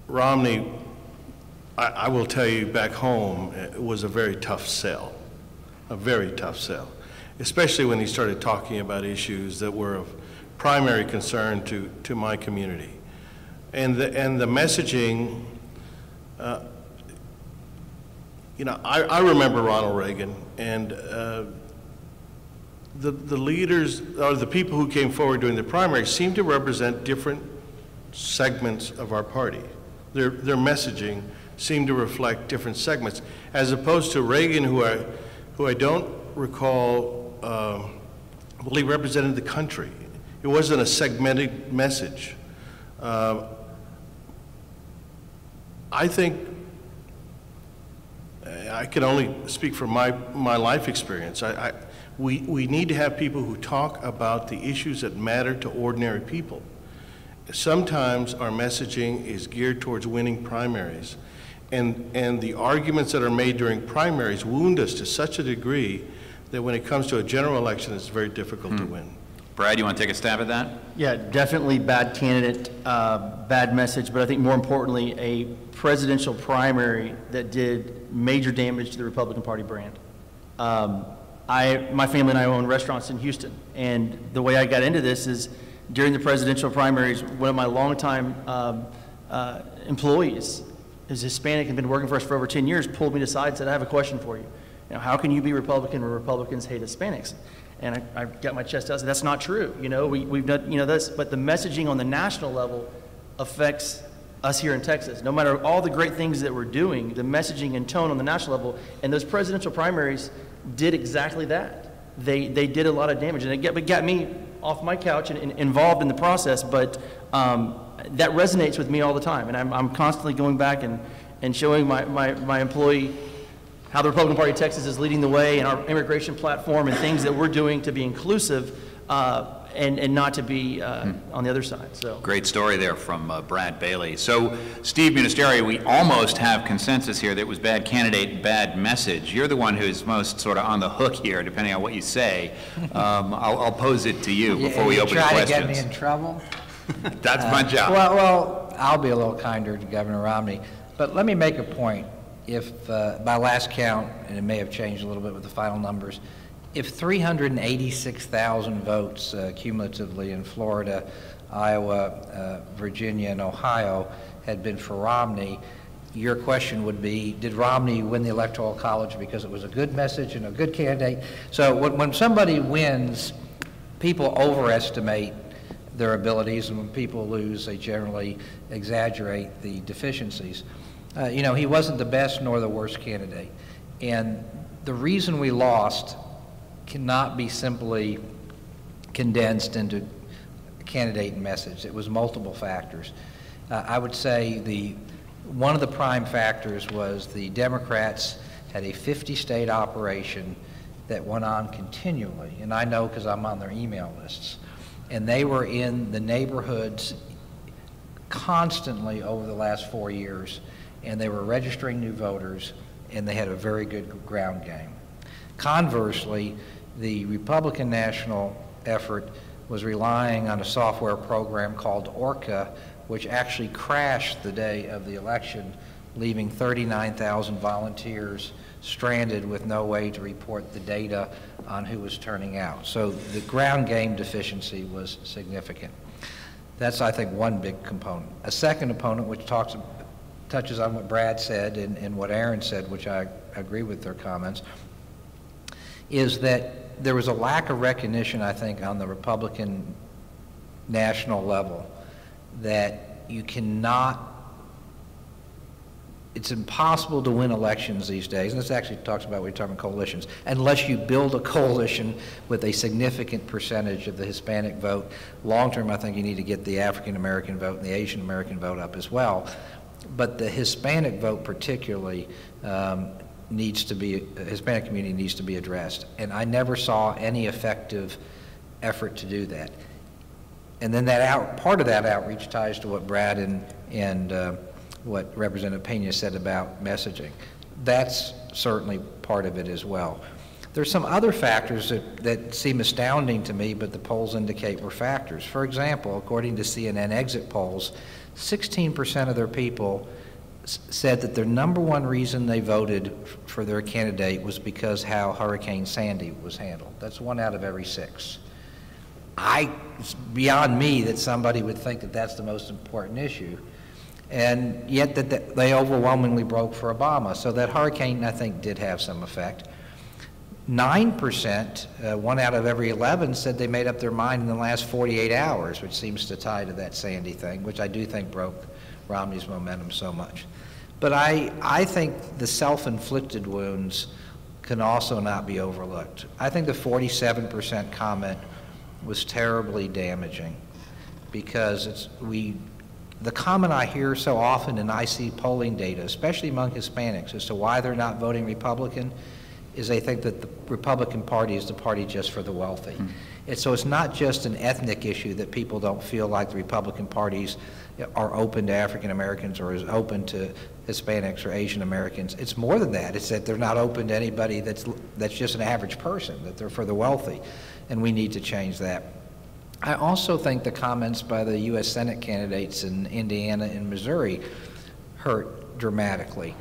Romney, I will tell you back home, it was a very tough sell, especially when he started talking about issues that were of primary concern to my community. And the messaging, you know, I remember Ronald Reagan, and the leaders, or the people who came forward during the primary, seemed to represent different segments of our party. Their messaging seemed to reflect different segments, as opposed to Reagan, who I don't recall, well, he represented the country. It wasn't a segmented message. I think, I can only speak from my life experience. We need to have people who talk about the issues that matter to ordinary people. Sometimes our messaging is geared towards winning primaries, and the arguments that are made during primaries wound us to such a degree that when it comes to a general election, it's very difficult to win. Brad, you want to take a stab at that? Yeah, definitely bad candidate, bad message, but I think more importantly, a presidential primary that did major damage to the Republican Party brand. My family and I own restaurants in Houston, and the way I got into this is during the presidential primaries, one of my longtime employees, who's Hispanic and been working for us for over 10 years, pulled me aside and said, I have a question for you. You know, how can you be Republican when Republicans hate Hispanics? And I got my chest out and said, that's not true. You know, we've done, you know, this, but the messaging on the national level affects us here in Texas. No matter all the great things that we're doing, the messaging and tone on the national level, and those presidential primaries did exactly that. They did a lot of damage, and it got me off my couch and involved in the process, but that resonates with me all the time, and I'm constantly going back and showing my employee how the Republican Party of Texas is leading the way in our immigration platform and things that we're doing to be inclusive and not to be on the other side. So great story there from Brad Bailey. So Steve Ministeri, we almost have consensus here that it was bad candidate, bad message. You're the one who's most sort of on the hook here, depending on what you say. I'll pose it to you before we open the questions. Try to get me in trouble? That's my job. Well, I'll be a little kinder to Governor Romney, but let me make a point. If, by last count, and it may have changed a little bit with the final numbers, if 386,000 votes cumulatively in Florida, Iowa, Virginia, and Ohio had been for Romney, your question would be, did Romney win the Electoral College because it was a good message and a good candidate? So when somebody wins, people overestimate their abilities, and when people lose, they generally exaggerate the deficiencies. You know, he wasn't the best nor the worst candidate. And the reason we lost cannot be simply condensed into candidate and message. It was multiple factors. I would say one of the prime factors was the Democrats had a 50-state operation that went on continually, and I know because I'm on their email lists, and they were in the neighborhoods constantly over the last 4 years, and they were registering new voters, and they had a very good ground game. Conversely, the Republican national effort was relying on a software program called Orca, which actually crashed the day of the election, leaving 39,000 volunteers stranded with no way to report the data on who was turning out. So the ground game deficiency was significant. That's, I think, one big component. A second component, which touches on what Brad said and what Aaron said, which I agree with their comments, is that there was a lack of recognition, I think, on the Republican national level that you cannot, it's impossible to win elections these days, and this actually talks about when you're talking coalitions, unless you build a coalition with a significant percentage of the Hispanic vote. Long term, I think you need to get the African American vote and the Asian American vote up as well. But the Hispanic vote particularly needs to be, the Hispanic community needs to be addressed. And I never saw any effective effort to do that. And then part of that outreach ties to what Brad and what Representative Pena said about messaging. That's certainly part of it as well. There's some other factors that seem astounding to me, but the polls indicate were factors. For example, according to CNN exit polls, 16% of their people said that their number one reason they voted for their candidate was because how Hurricane Sandy was handled. That's 1 out of every 6. It's beyond me that somebody would think that that's the most important issue, and yet that they overwhelmingly broke for Obama. So that hurricane, I think, did have some effect. 9%, 1 out of every 11, said they made up their mind in the last 48 hours, which seems to tie to that Sandy thing, which I do think broke Romney's momentum so much. But I think the self-inflicted wounds can also not be overlooked. I think the 47% comment was terribly damaging, because the comment I hear so often, and I see polling data, especially among Hispanics, as to why they're not voting Republican, is they think that the Republican Party is the party just for the wealthy. And so it's not just an ethnic issue that people don't feel like the Republican parties are open to African Americans or is open to Hispanics or Asian Americans. It's more than that. It's that they're not open to anybody that's just an average person, that they're for the wealthy, and we need to change that. I also think the comments by the U.S. Senate candidates in Indiana and Missouri hurt dramatically,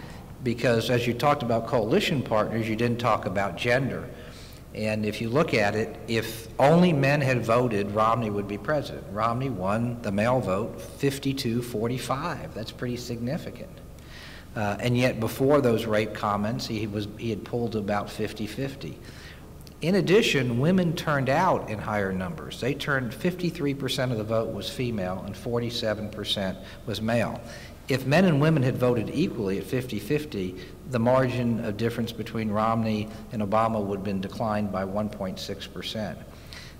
because as you talked about coalition partners, you didn't talk about gender. And if you look at it, if only men had voted, Romney would be president. Romney won the male vote 52-45. That's pretty significant. And yet before those rape comments, he had pulled to about 50-50. In addition, women turned out in higher numbers. They turned 53% of the vote was female and 47% was male. If men and women had voted equally at 50-50, the margin of difference between Romney and Obama would have been declined by 1.6%.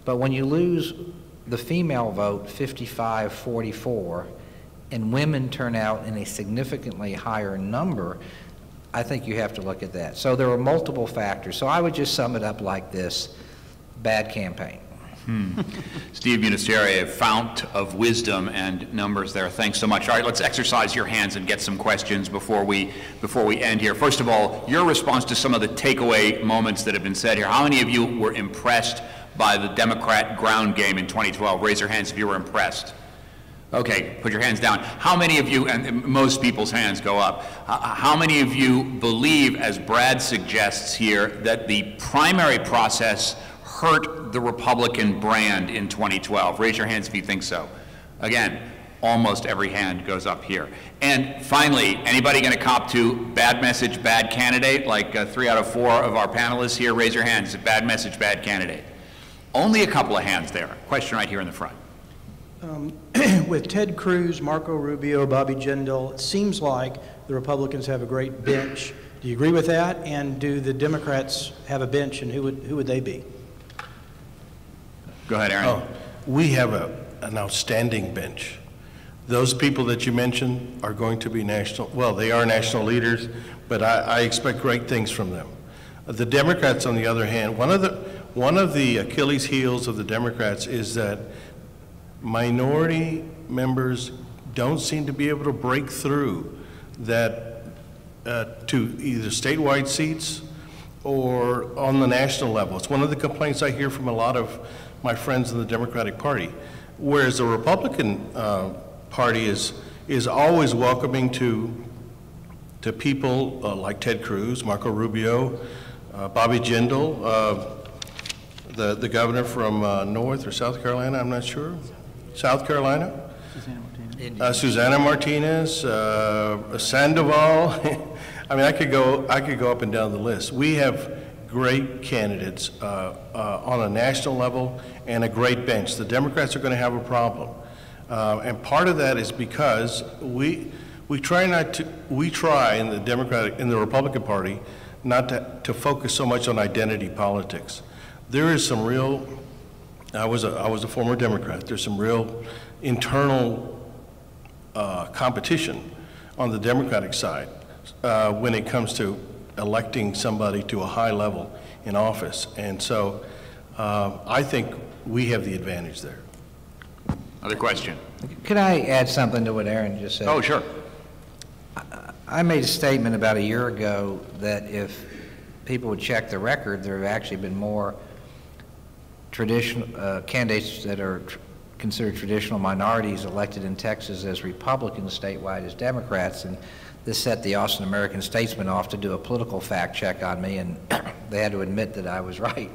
But when you lose the female vote 55-44 and women turn out in a significantly higher number, I think you have to look at that. So there were multiple factors. So I would just sum it up like this: bad campaign. Steve Munisteri, a fount of wisdom and numbers there. Thanks so much. All right, let's exercise your hands and get some questions before we end here. First of all, your response to some of the takeaway moments that have been said here. How many of you were impressed by the Democrat ground game in 2012? Raise your hands if you were impressed. Okay, put your hands down. How many of you, and most people's hands go up, how many of you believe, as Brad suggests here, that the primary process hurt the Republican brand in 2012? Raise your hands if you think so. Again, almost every hand goes up here. And finally, anybody going to cop to bad message, bad candidate? Like 3 out of 4 of our panelists here, raise your hands. Bad message, bad candidate. Only a couple of hands there. Question right here in the front. With Ted Cruz, Marco Rubio, Bobby Jindal, it seems like the Republicans have a great bench. Do you agree with that? And do the Democrats have a bench, and who would they be? Go ahead, Aaron. Oh, we have an outstanding bench. Those people that you mentioned are going to be they are national leaders, but I expect great things from them. The Democrats, on the other hand, one of the Achilles heels of the Democrats is that minority members don't seem to be able to break through that to either statewide seats or on the national level. It's one of the complaints I hear from a lot of my friends in the Democratic Party. Whereas the Republican Party is always welcoming to people like Ted Cruz, Marco Rubio, Bobby Jindal, the governor from North or South Carolina, I'm not sure. South Carolina? Susana Martinez, Sandoval. I mean, I could go up and down the list. We have great candidates on a national level and a great bench. The Democrats are going to have a problem, and part of that is because we try in the Republican Party not to focus so much on identity politics. There is some real. I was a former Democrat. There's some real internal competition on the Democratic side when it comes to electing somebody to a high level in office. And so I think we have the advantage there. Another question. Could I add something to what Aaron just said? Oh, sure. I made a statement about a year ago that if people would check the record, there have actually been more traditional candidates that are considered traditional minorities elected in Texas as Republicans statewide as Democrats, and this set the Austin American-Statesman off to do a political fact check on me, and they had to admit that I was right.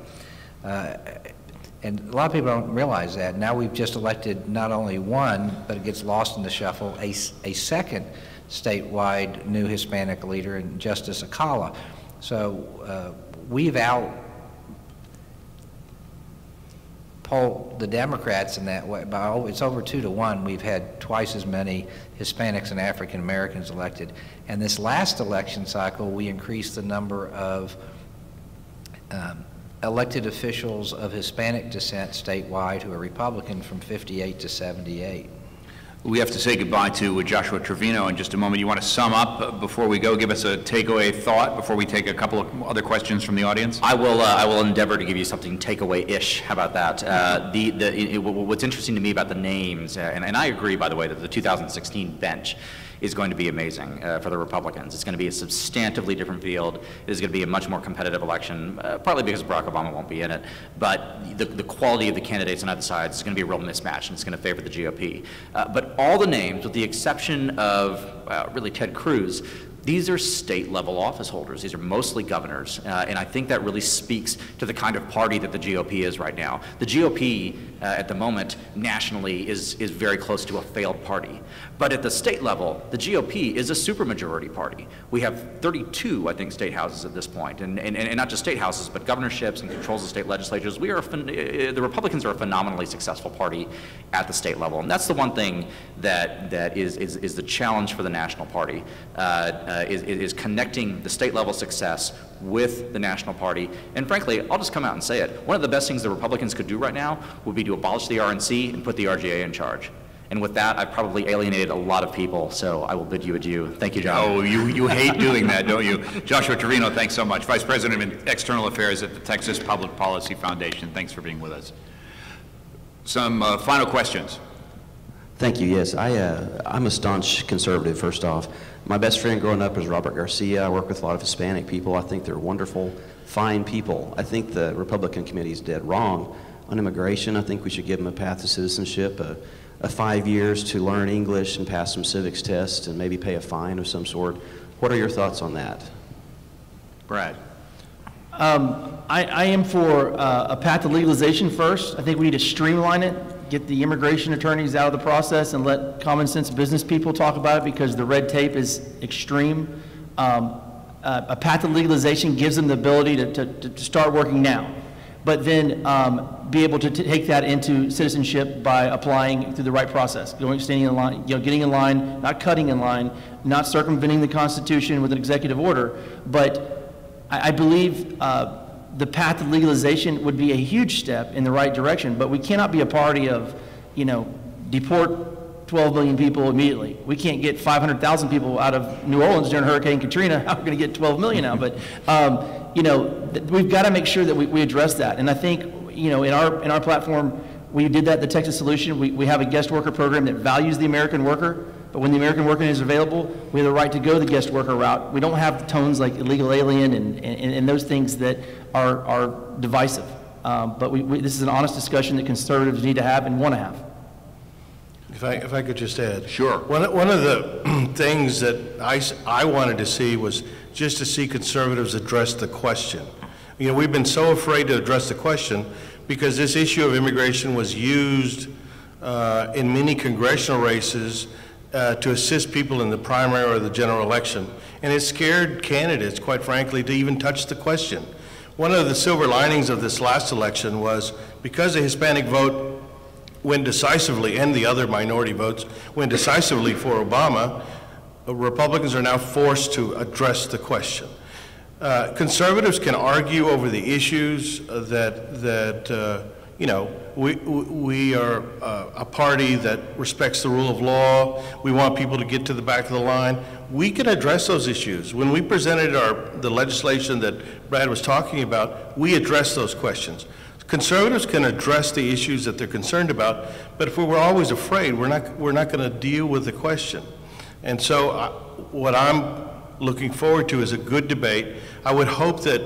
And a lot of people don't realize that. Now we've just elected not only one, but it gets lost in the shuffle, a second statewide new Hispanic leader in Justice Acala. So we've poll the Democrats in that way. It's over 2-1. We've had twice as many Hispanics and African Americans elected. And this last election cycle, we increased the number of elected officials of Hispanic descent statewide who are Republican from 58 to 78. We have to say goodbye to Joshua Trevino in just a moment. You want to sum up before we go? Give us a takeaway thought before we take a couple of other questions from the audience. I will endeavor to give you something takeaway-ish. How about that? What's interesting to me about the names, and I agree, by the way, that the 2016 bench is going to be amazing for the Republicans. It's going to be a substantively different field. It is going to be a much more competitive election, partly because Barack Obama won't be in it, but the quality of the candidates on either side is going to be a real mismatch, and it's going to favor the GOP. But all the names, with the exception of really Ted Cruz, these are state-level office holders. These are mostly governors, and I think that really speaks to the kind of party that the GOP is right now. The GOP, at the moment, nationally, is very close to a failed party. But at the state level, the GOP is a supermajority party. We have 32, I think, state houses at this point, and not just state houses, but governorships and controls of state legislatures. The Republicans are a phenomenally successful party at the state level, and that's the one thing that is the challenge for the national party. Is connecting the state level success with the national party. And frankly, I'll just come out and say it. One of the best things the Republicans could do right now would be to abolish the RNC and put the RGA in charge. And with that, I've probably alienated a lot of people, so I will bid you adieu. Thank you, John. Oh, you hate doing that, don't you? Joshua Trevino, thanks so much. Vice President of External Affairs at the Texas Public Policy Foundation. Thanks for being with us. Some final questions. Thank you. Yes, I'm a staunch conservative, first off. My best friend growing up was Robert Garcia. I work with a lot of Hispanic people. I think they're wonderful, fine people. I think the Republican committee is dead wrong on immigration. I think we should give them a path to citizenship, a 5 years to learn English and pass some civics tests and maybe pay a fine of some sort. What are your thoughts on that? Brad. I am for a path to legalization first. I think we need to streamline it, get the immigration attorneys out of the process and let common sense business people talk about it because the red tape is extreme. A path to legalization gives them the ability to start working now, but then be able to take that into citizenship by applying through the right process, standing in line, getting in line, not cutting in line, not circumventing the Constitution with an executive order. But I believe the path to legalization would be a huge step in the right direction. But we cannot be a party of, deport 12 million people immediately. We can't get 500,000 people out of New Orleans during Hurricane Katrina. How are we going to get 12 million out? But we've got to make sure that we address that. And I think in our platform, we did that. The Texas Solution. We have a guest worker program that values the American worker. But when the American worker is available, we have the right to go the guest worker route. We don't have tones like illegal alien and those things that are divisive. But this is an honest discussion that conservatives need to have and want to have. If I could just add. Sure. One of the things that I wanted to see was just to see conservatives address the question. We've been so afraid to address the question because this issue of immigration was used in many congressional races to assist people in the primary or the general election. And it scared candidates, quite frankly, to even touch the question. One of the silver linings of this last election was because the Hispanic vote went decisively, and the other minority votes went decisively for Obama, Republicans are now forced to address the question. Conservatives can argue over the issues we are a party that respects the rule of law. We want people to get to the back of the line. We can address those issues. When we presented the legislation that Brad was talking about, we addressed those questions. Conservatives can address the issues that they're concerned about, but if we're always afraid, we're not going to deal with the question. And so what I'm looking forward to is a good debate. I would hope that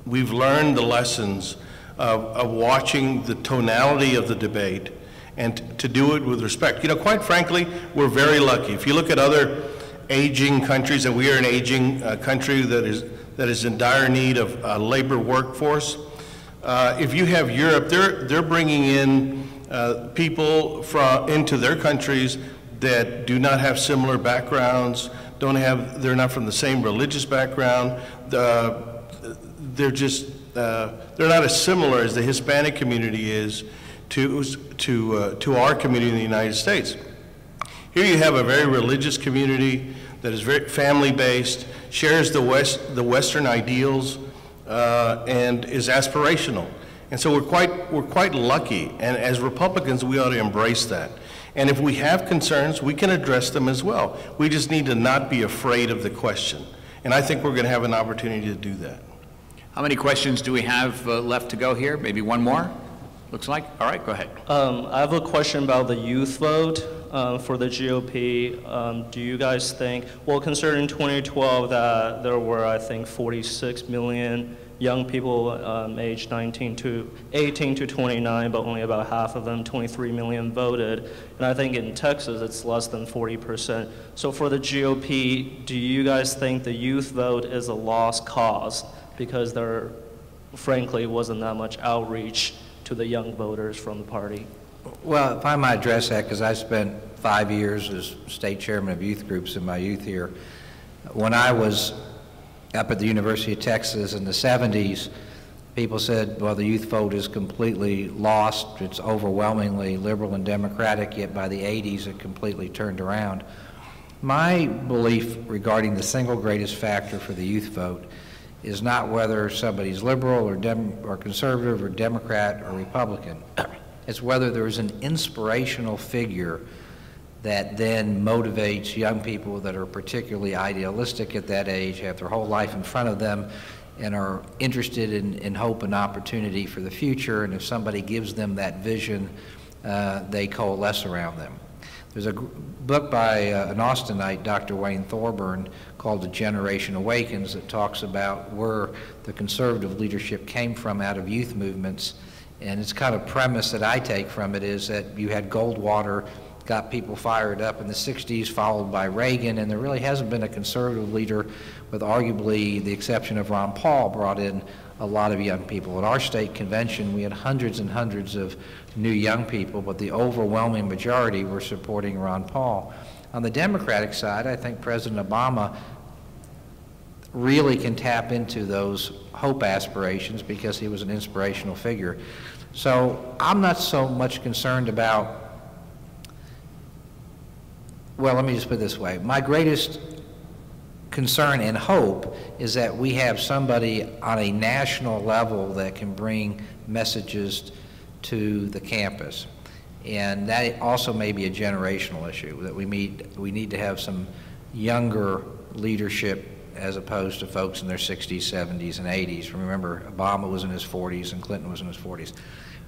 we've learned the lessons of watching the tonality of the debate and to do it with respect. Quite frankly, we're very lucky. If you look at other aging countries, and we are an aging country that is in dire need of a labor workforce. If you have Europe, they're bringing in people into their countries that do not have similar backgrounds, they're not from the same religious background. They're not as similar as the Hispanic community is to our community in the United States. Here you have a very religious community that is very family-based, shares the Western ideals, and is aspirational. And so we're quite lucky, and as Republicans, we ought to embrace that. And if we have concerns, we can address them as well. We just need to not be afraid of the question. And I think we're going to have an opportunity to do that. How many questions do we have left to go here? Maybe one more, looks like. All right, go ahead. I have a question about the youth vote for the GOP. Do you guys think, well, considering 2012 that there were, I think, 46 million young people aged 18 to 29, but only about half of them, 23 million, voted. And I think in Texas, it's less than 40%. So for the GOP, do you guys think the youth vote is a lost cause? Because there, frankly, wasn't that much outreach to the young voters from the party. Well, if I might address that, because I spent 5 years as state chairman of youth groups in my youth here. When I was up at the University of Texas in the 70s, people said, well, the youth vote is completely lost. It's overwhelmingly liberal and democratic, yet by the 80s it completely turned around. My belief regarding the single greatest factor for the youth vote is not whether somebody's liberal or conservative or Democrat or Republican. It's whether there is an inspirational figure that then motivates young people that are particularly idealistic at that age, have their whole life in front of them, and are interested in hope and opportunity for the future. And if somebody gives them that vision, they coalesce around them. There's a book by an Austinite, Dr. Wayne Thorburn, called Generation Awakens, that talks about where the conservative leadership came from out of youth movements. And it's kind of premise that I take from it is that you had Goldwater got people fired up in the 60s, followed by Reagan, and there really hasn't been a conservative leader, with arguably the exception of Ron Paul, brought in a lot of young people. At our state convention, we had hundreds and hundreds of new young people, but the overwhelming majority were supporting Ron Paul. On the Democratic side, I think President Obama really can tap into those hope aspirations because he was an inspirational figure. So I'm not so much concerned about, well, let me just put it this way. My greatest concern and hope is that we have somebody on a national level that can bring messages to the campus. And that also may be a generational issue, that we need to have some younger leadership as opposed to folks in their 60s, 70s, and 80s. Remember, Obama was in his 40s and Clinton was in his 40s.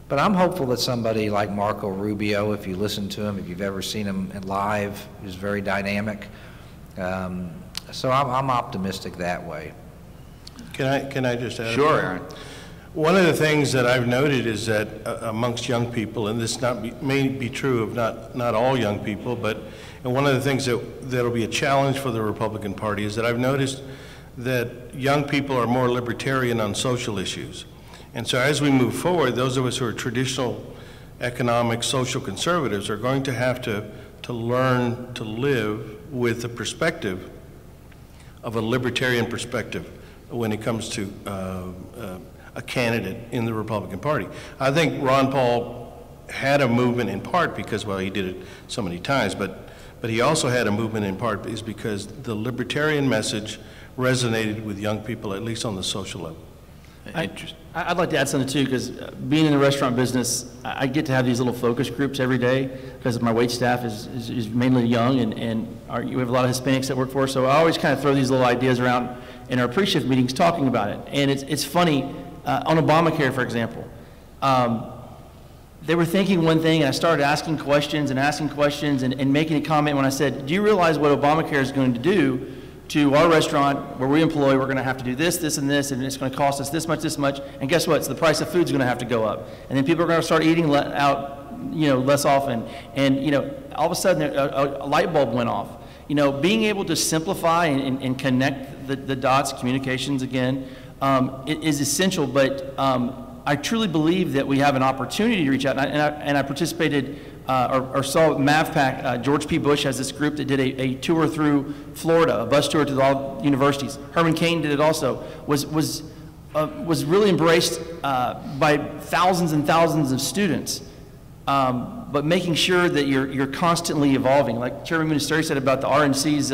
But I'm hopeful that somebody like Marco Rubio, if you listen to him, if you've ever seen him live, is very dynamic. So I'm optimistic that way. Can I just add? Sure, Aaron. One of the things that I've noted is that amongst young people, and this may be true of not all young people, and one of the things that'll be a challenge for the Republican Party is that I've noticed that young people are more libertarian on social issues. And so as we move forward, those of us who are traditional economic, social conservatives are going to have to learn to live with the perspective of a libertarian perspective when it comes to a candidate in the Republican Party. I think Ron Paul had a movement in part because, well, he did it so many times, but he also had a movement in part is because the libertarian message resonated with young people, at least on the social level. I'd like to add something too, because being in the restaurant business, I get to have these little focus groups every day because my wait staff is mainly young, and we have a lot of Hispanics that work for us, so I always kind of throw these little ideas around in our pre-shift meetings talking about it. And it's funny, on Obamacare, for example, they were thinking one thing, and I started asking questions and making a comment when I said, do you realize what Obamacare is going to do to our restaurant where we employ? We're going to have to do this, this, and this, and it's going to cost us this much, and guess what? So the price of food is going to have to go up, and then people are going to start eating out, less often, and all of a sudden a light bulb went off. Being able to simplify and connect the dots, communications again, is essential. But I truly believe that we have an opportunity to reach out, and I participated. Or saw MAVPAC, George P. Bush has this group that did a tour through Florida, a bus tour to all universities. Herman Cain did it also, was really embraced by thousands and thousands of students, but making sure that you're constantly evolving. Like Chairman Ministeri said about the RNC's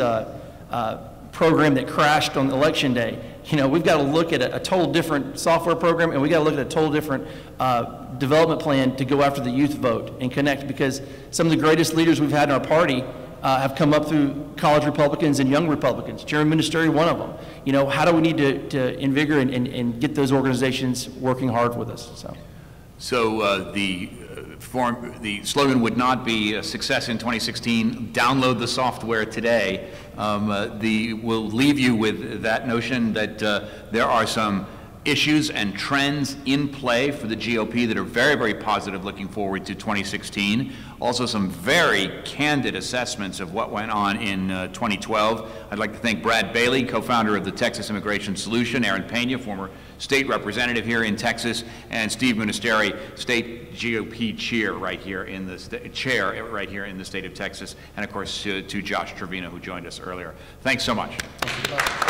program that crashed on election day. We've got to look at a total different software program, and we've got to look at a total different development plan to go after the youth vote and connect, because some of the greatest leaders we've had in our party have come up through college Republicans and young Republicans. Chairman Ministeri, one of them. How do we need to invigorate and get those organizations working hard with us? So the slogan would not be a success in 2016, download the software today. We'll leave you with that notion that there are some issues and trends in play for the GOP that are very, very positive looking forward to 2016. Also some very candid assessments of what went on in 2012. I'd like to thank Brad Bailey, co-founder of the Texas Immigration Solution, Aaron Pena, former state representative here in Texas, and Steve Ministeri, state GOP chair right here in the state of Texas, and of course to Josh Trevino, who joined us earlier. Thanks so much. Thank you.